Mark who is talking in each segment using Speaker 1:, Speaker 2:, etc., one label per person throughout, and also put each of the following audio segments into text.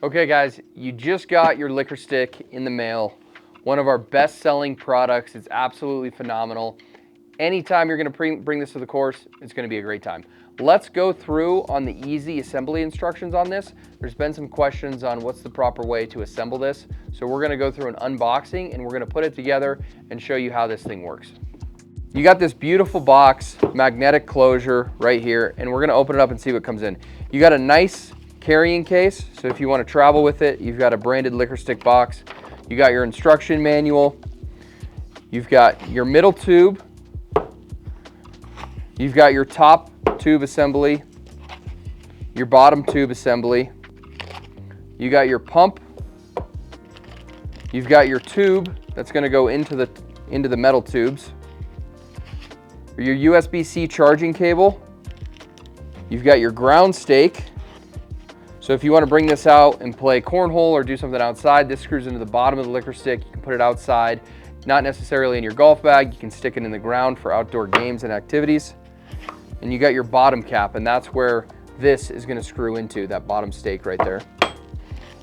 Speaker 1: Okay guys, you just got your liquor stick in the mail. One of our best selling products. It's absolutely phenomenal. Anytime you're gonna bring this to the course, it's gonna be a great time. Let's go through on the easy assembly instructions on this. There's been some questions on what's the proper way to assemble this. So we're gonna go through an unboxing and we're gonna put it together and show you how this thing works. You got this beautiful box, magnetic closure right here, and we're gonna open it up and see what comes in. You got a nice carrying case, so if you want to travel with it, you've got a branded liquor stick box. You got your instruction manual. You've got your middle tube. You've got your top tube assembly, your bottom tube assembly. You got your pump. You've got your tube that's going to go into the metal tubes. Your USB-C charging cable. You've got your ground stake. So if you want to bring this out and play cornhole or do something outside, this screws into the bottom of the liquor stick. You can put it outside, not necessarily in your golf bag. You can stick it in the ground for outdoor games and activities. And you got your bottom cap, and that's where this is going to screw into, that bottom stake right there.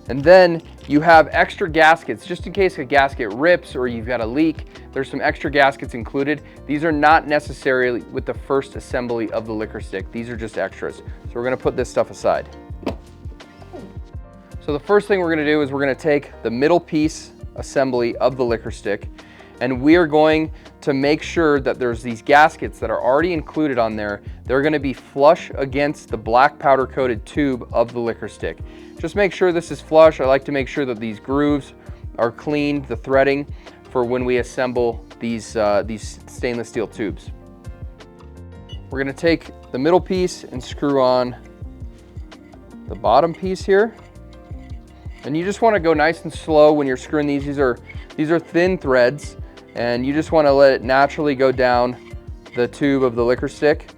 Speaker 1: And then you have extra gaskets, just in case a gasket rips or you've got a leak. There's some extra gaskets included. These are not necessarily with the first assembly of the liquor stick. These are just extras. So we're going to put this stuff aside. So the first thing we're gonna do is we're gonna take the middle piece assembly of the liquor stick, and we are going to make sure that there's these gaskets that are already included on there. They're gonna be flush against the black powder coated tube of the liquor stick. Just make sure this is flush. I like to make sure that these grooves are cleaned, the threading, for when we assemble these stainless steel tubes. We're gonna take the middle piece and screw on the bottom piece here. And you just want to go nice and slow when you're screwing these. These are thin threads, and you just want to let it naturally go down the tube of the liquor stick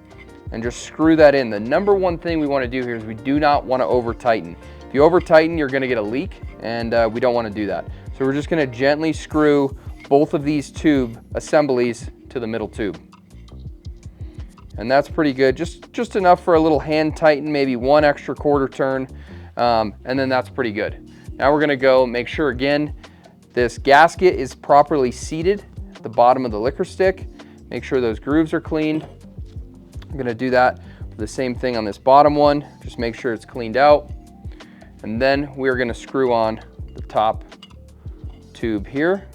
Speaker 1: and just screw that in. The number one thing we want to do here is we do not want to over tighten. If you over tighten, you're going to get a leak, and we don't want to do that. So we're just going to gently screw both of these tube assemblies to the middle tube. And that's pretty good. Just enough for a little hand tighten, maybe one extra quarter turn, and then that's pretty good. Now we're gonna go make sure, again, this gasket is properly seated at the bottom of the liquor stick. Make sure those grooves are cleaned. I'm gonna do that for the same thing on this bottom one. Just make sure it's cleaned out. And then we're gonna screw on the top tube here.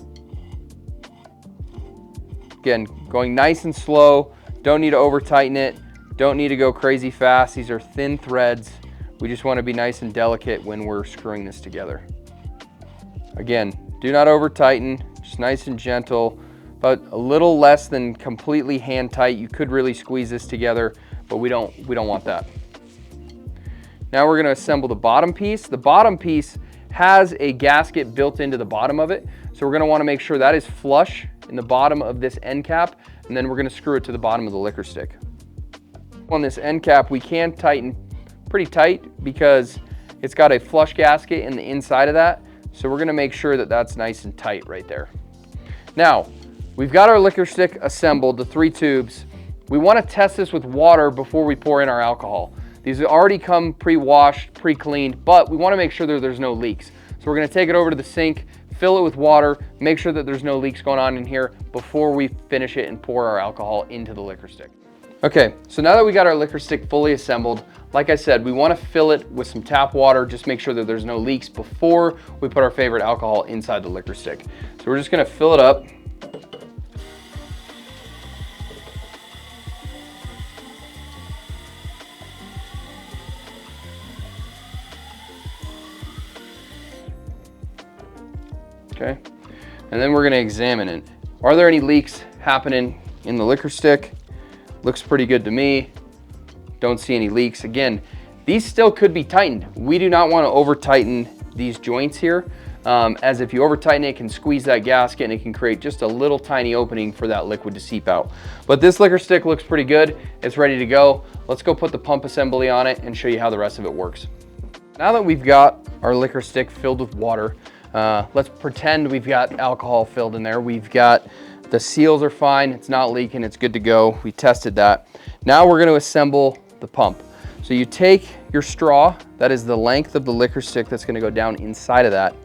Speaker 1: Again, going nice and slow. Don't need to over tighten it. Don't need to go crazy fast. These are thin threads. We just want to be nice and delicate when we're screwing this together. Again, do not over tighten, just nice and gentle, but a little less than completely hand tight. You could really squeeze this together, but we don't want that. Now we're going to assemble the bottom piece. The bottom piece has a gasket built into the bottom of it, so we're going to want to make sure that is flush in the bottom of this end cap, and then we're going to screw it to the bottom of the liquor stick. On this end cap, we can tighten pretty tight because it's got a flush gasket in the inside of that. So we're gonna make sure that that's nice and tight right there. Now, we've got our liquor stick assembled, the 3 tubes. We wanna test this with water before we pour in our alcohol. These already come pre-washed, pre-cleaned, but we wanna make sure that there's no leaks. So we're gonna take it over to the sink, fill it with water, make sure that there's no leaks going on in here before we finish it and pour our alcohol into the liquor stick. Okay, so now that we got our liquor stick fully assembled, like I said, we want to fill it with some tap water, just make sure that there's no leaks before we put our favorite alcohol inside the liquor stick. So we're just going to fill it up. Okay, and then we're going to examine it. Are there any leaks happening in the liquor stick? Looks pretty good to me. Don't see any leaks. Again, these still could be tightened. We do not want to over tighten these joints here, as if you over tighten it, it can squeeze that gasket and it can create just a little tiny opening for that liquid to seep out. But this liquor stick looks pretty good. It's ready to go. Let's go put the pump assembly on it and show you how the rest of it works. Now that we've got our liquor stick filled with water, let's pretend we've got alcohol filled in there. We've got the seals are fine, it's not leaking, it's good to go. We tested that. Now we're going to assemble the pump. So you take your straw, that is the length of the liquor stick that's gonna go down inside of that.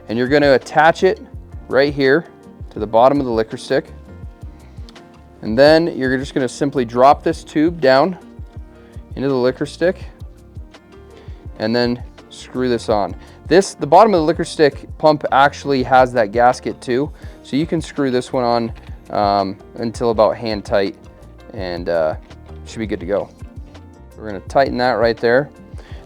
Speaker 1: And you're gonna attach it right here to the bottom of the liquor stick. And then you're just gonna simply drop this tube down into the liquor stick and then screw this on. The bottom of the liquor stick pump actually has that gasket too, so you can screw this one on until about hand tight, and should be good to go. We're gonna tighten that right there.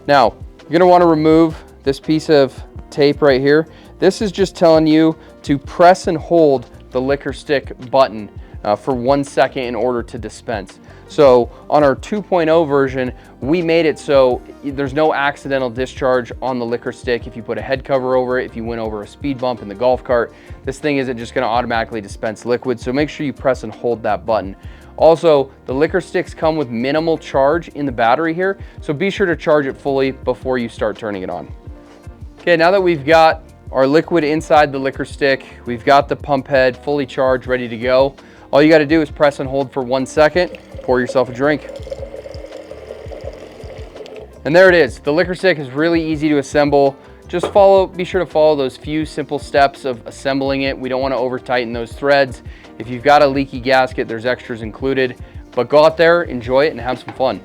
Speaker 1: Now, you're gonna wanna remove this piece of tape right here. This is just telling you to press and hold the liquor stick button for 1 second in order to dispense. So on our 2.0 version, we made it so there's no accidental discharge on the liquor stick if you put a head cover over it, if you went over a speed bump in the golf cart. This thing isn't just gonna automatically dispense liquid, so make sure you press and hold that button. Also, the liquor sticks come with minimal charge in the battery here, so be sure to charge it fully before you start turning it on. Okay, now that we've got our liquid inside the liquor stick, we've got the pump head fully charged, ready to go. All you gotta do is press and hold for 1 second, pour yourself a drink. And there it is. The liquor stick is really easy to assemble. Just be sure to follow those few simple steps of assembling it. We don't wanna over tighten those threads. If you've got a leaky gasket, there's extras included, but go out there, enjoy it, and have some fun.